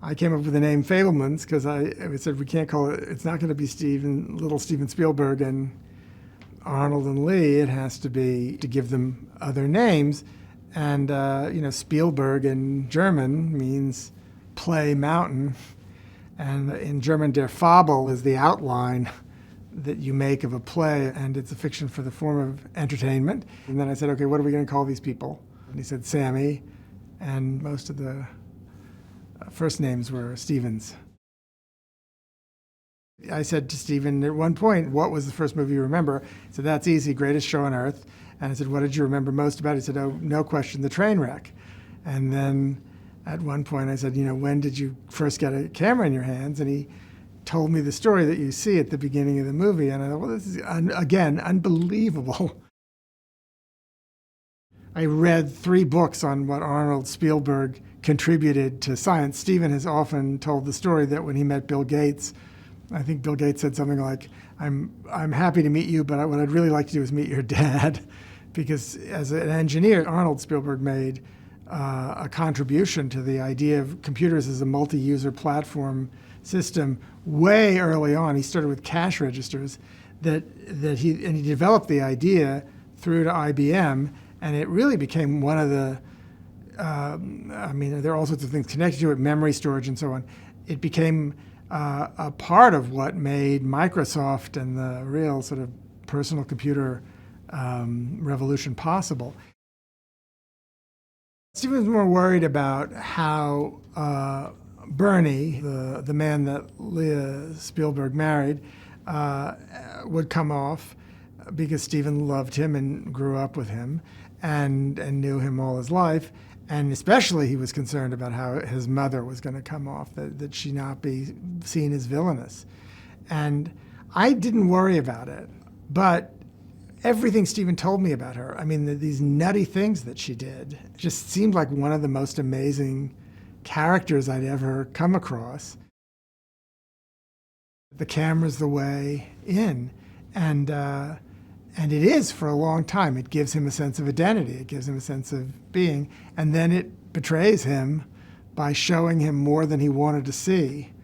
I came up with the name Fabelmans because I said we can't call it, it's not going to be little Steven Spielberg and Arnold and Lee. It has to be to give them other names. And, Spielberg in German means play mountain. And in German, der Fabel is the outline that you make of a play, and it's a fiction for the form of entertainment. And then I said, okay, what are we going to call these people? And he said Sammy, and most of the first names were Stevens. I said to Steven at one point, what was the first movie you remember? He said, that's easy, Greatest Show on Earth. And I said, what did you remember most about it? He said, oh, no question, the train wreck. And then at one point I said, when did you first get a camera in your hands? And he told me the story that you see at the beginning of the movie. And I thought, well, this is, again, unbelievable. I read 3 books on what Arnold Spielberg contributed to science. Steven has often told the story that when he met Bill Gates, I think Bill Gates said something like, I'm happy to meet you, but what I'd really like to do is meet your dad. Because as an engineer, Arnold Spielberg made a contribution to the idea of computers as a multi-user platform system way early on. He started with cash registers that he developed the idea through to IBM, and it really became one of the, there are all sorts of things connected to it, memory storage and so on. It became a part of what made Microsoft and the real sort of personal computer revolution possible. Steven was more worried about how Bernie, the man that Leah Spielberg married, would come off, because Steven loved him and grew up with him and knew him all his life. And especially he was concerned about how his mother was going to come off, that she not be seen as villainous. And I didn't worry about it, but everything Steven told me about her, these nutty things that she did, just seemed like one of the most amazing characters I'd ever come across. The camera's the way in, and it is for a long time. It gives him a sense of identity. It gives him a sense of being, and then it betrays him by showing him more than he wanted to see.